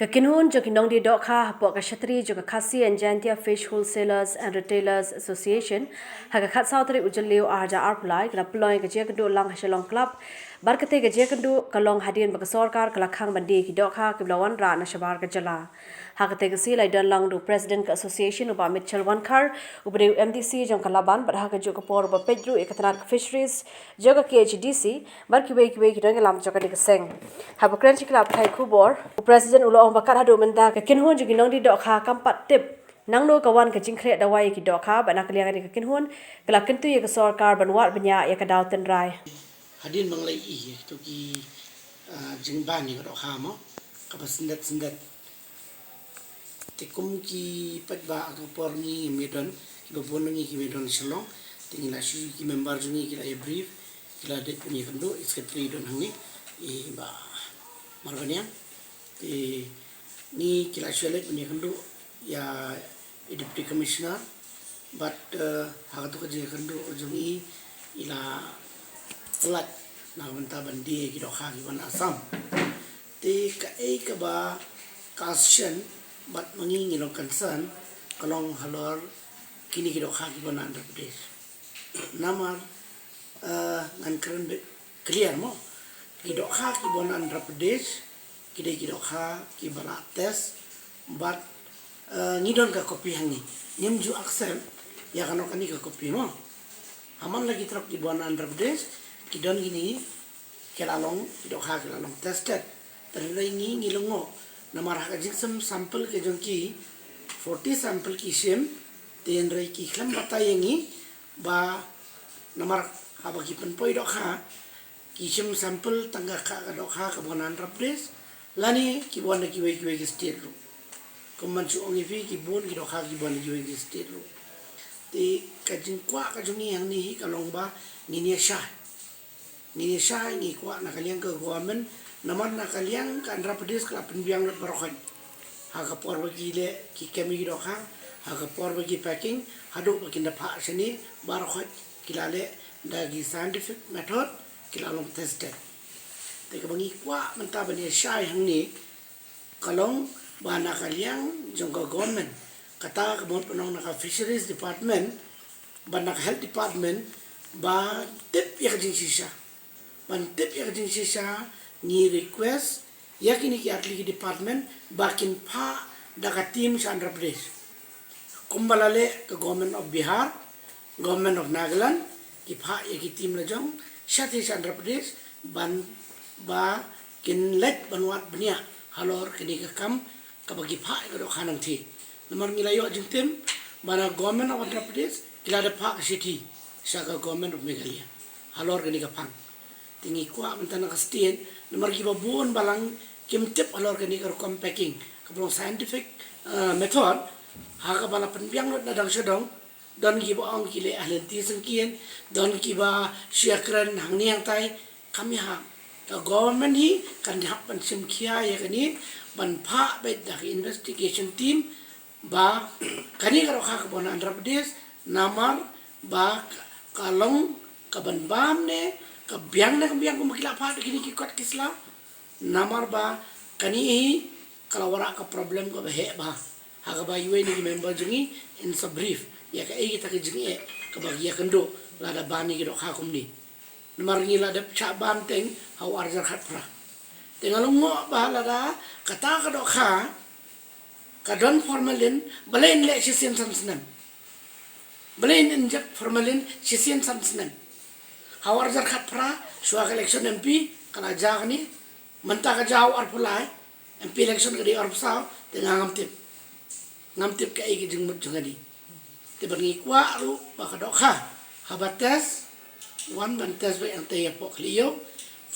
Kakinhun jo kinong di dok kha hapo ka shatri jo ka khasi and Jaintia Fish Wholesalers and Retailers Association ha ka khat sautri ujaliu arja arpulai kala ploy ka je kadu lang hashalong club barkate ka je kadu kalong hadin baka sarkar kala khang bandi ki dok kha kiblawan ra na shabar ka jala ha ka te ka silai dan lang do president ka association uba Mitchell Wankar ubre MDC jong kalaban bar ha ka jo ka por ba pedru ekatnar fisheries jo ka KHDC barki wei ki dong lam jo ka dik seng ha ba kran club thai khubor president ulo ong bakat hadu menda ka kinhun jo ginong di dok kha kampat tip nang no kawan ka jingkhre dawai ki dok kha bana kliang ni ka kinhun kala kintu ye ka sarkar banwat banya ya ka daw ten rai hadin manglai I to ki jingban ni ro ha mo ka sendat tekum ki patba ka porni medon ki babon ni ki medon shalong tingila shu ki member jungi ki la brief ki la det ni kando secretary don hangi ba marwania ni kila shulet ni kando ya deputy commissioner but haga to je kando jungi ila lat na banta bandi ki do kha ki ban asam te ka ba caution but mangi ngilo concern kalong halor kini ki do kha ki ban Andhra Pradesh namar ngan keren clear mo ki do kha ki ban Andhra Pradesh ki do kha ki bana test but ngidon ka copy hangi nyemju accept ya kano kani ka copy mo aman lagi trap ki ban Andhra Pradesh kidon gini kelalong kidok ha kelalong tested terlai ni ngilongo namar ha jiksam sample ke jongki 40 sample ki sim ten rai ki khlam batayengi ba namar ha ba ki penpoi dok ha ki sim sample tangga kha ka dok ha ka bonan Pradesh lani ki bon ki wei ki state ru komman chu ongi fi ki bon ki dok ha ki bon ki wei ki state ru te ka jingkwa ka jongi yang ni ka long ba ni ni syai ni kuat nak kalian ke government namar nak kalian kan Andhra Pradesh ka penbiang lat barokhan ha ka por bagi le ki kemi do kha ha ka por bagi packing hadu bagi ndapha sini barokhan kilale dagi scientific method kilalong tested te ka bangi kuat menta bani syai hang ni kalong bana kalian jong government kata ka bon penong nak fisheries department bana health department ba tip ya jing sisa tip ya jing sisa ni request yakini ki atli department bakin pha daga team sa Andhra Pradesh kumbalale ke government of Bihar government of Nagaland ki pha ki team la jong shati sa Andhra Pradesh ban ba kin let banwat bania halor kini ka kam ka bagi pha ka do khanang thi namar ngilayo jing tim bana government of Andhra Pradesh kila da pha city sa government of Meghalaya halor kini ka phang tingi kwa mentana ka state namar ki babon balang kim tip halor kini ka packing ka scientific method ha ka bala penbiang na dang sedong don ki ba ong ki le ahlen ti sengkien don ki ba syakran hang ni yang tai kami ha ka government hi kan hap pan sim khia ya kani ban pha be da investigation team ba kani ka kha ka bon Andhra Pradesh namar ba kalong ka ban bam ne ka biang ko makila pha kini ki kot kisla namar ba kani hi kalawara ka problem ko he ba ha ka ba yue ni member jungi in sa brief ya ka egi ta ki jungi ka ba ya kendo la da bani ki do kha kum ni namar ngi la da cha ban teng ha war jar khat pra tengalong ngo ba la da kata ka do kha ka don formalin balen le sisen samsnan balen inject formalin sisen samsnan hawar jar khat pra shwa election MP kana jagni manta ka jaw ar pulai MP election ka di ar saw te ngam tip ka igi jing mut jangadi te bangi kwa ru ba ka do kha habates one ban test ba ante ya pok liyo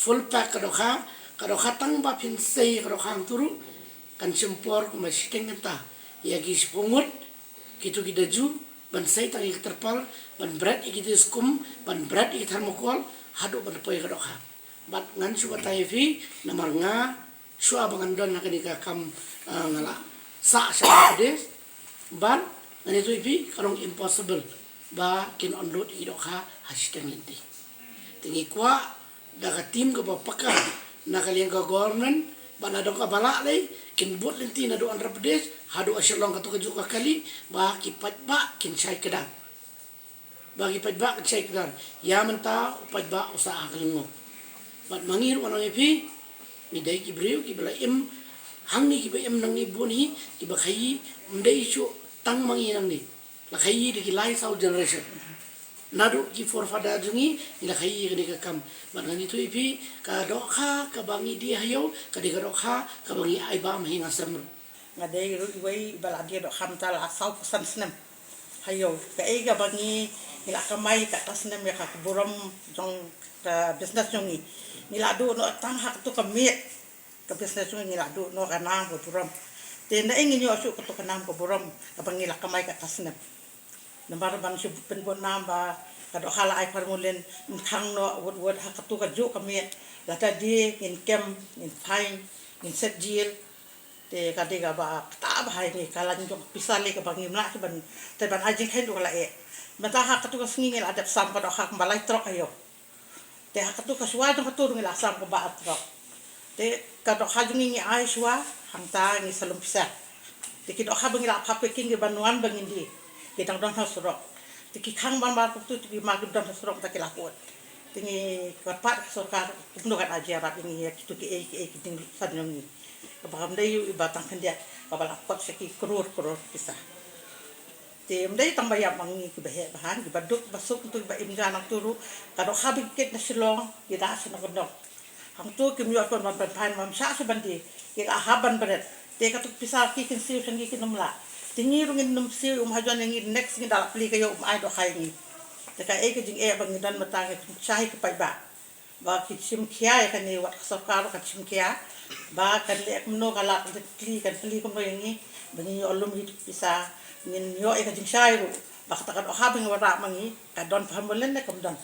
full pack ka do kha tang ba phin sei ka do khang turu kan simpor ko masiteng ta ya gi spongut kitu gi daju ban sei tangi terpal ban bread iki skum ban bread iki thermocol hadu ban poi ka do kha bat ngan su batai fi namar nga sua bangan don nakani ka kam ngala sa Pradesh ban ngani tu fi karong impossible ba kin on road i do kha hasiteng tingi kwa daga tim ko papaka nakaliang ka government bana do ka bala le kin bot lenti na do Andhra Pradesh hadu asyalong ka to ka juga kali ba ki patba kin sai kedang bagi patba kin sai kedang ya menta patba usaha kelengo bat mangir wana epi ni dai ki breu ki bala em hang ni ki ba em nang ni bon hi ki ba khai mdei chu tang mangi nang ni la khai di ki lai sau generation nadu ki forefather jungi ila khai ni ka kam ban ngani tu ipi ka do kha ka bangi di hayo ka di ka do kha ka bangi ai ba ma hinga sam ngade ru wei bala dia do kham ta la sau pesan snem hayo ka e ga bangi ila ka mai ka tas nem ya ka buram jong ka business jungi nila do no tang hak tu ka me ka business jungi nila do no ka nam ko buram te na ingin yo su ka to ka nam ko buram ka bangi la ka mai ka tas nem nambar ban su pen bon namba kado hala ai formulen thang no wot hakatu ka jo kami lata di in kem in fine in set deal te kadiga ba ta ba hai ni kala njo pisale ka bangim la ke ban te ban ajing khen do la e mata hakatu ka singi la adap sam kado hak balai trok ayo te hakatu ka suwa do tur ngila sam ko ba trok te kado hajungi ni ai suwa hangta ni salum pisa te kido habangi la pape kingi banuan bangindi kita don hasrok tiki khang ban bar tu tiki magib don hasrok ta kila kot tingi korpat sorkar kumno kan aja rat ini ya kitu ki ting sanong ni kabam dai batang kendia kabala kot seki krur bisa tem dai tambaya mangi ki behe bahan ki baduk basuk tu ba imga nak turu kado khabik ket na silong kita asna kodok hang tu kim yo kon ban pan mam sa sebandi ki ahaban beret te katuk pisar ki kin siu sangi kinumla tingi rungin num siu hajon ngi next ngi dal pli kayo ai do khai ngi te ka e ke jing e bang dan mata ke chai ke pai ba ki sim khia e kan ni wat sarkar ka sim khia ba kan le no kala ke pli kan pli ko ngi bani olum hit pisa ngin yo e ka jing chai ru ba ta kan ha bing wara mangi ka don phamolen ne kam don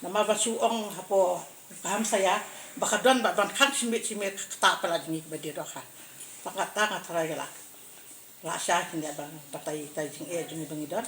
nama ba su ong hapo paham saya ba ka don ba ban khan simit ta pala ngi ba de do kha ta ka thara la sha kinda bang patai tai jing e jing bangidon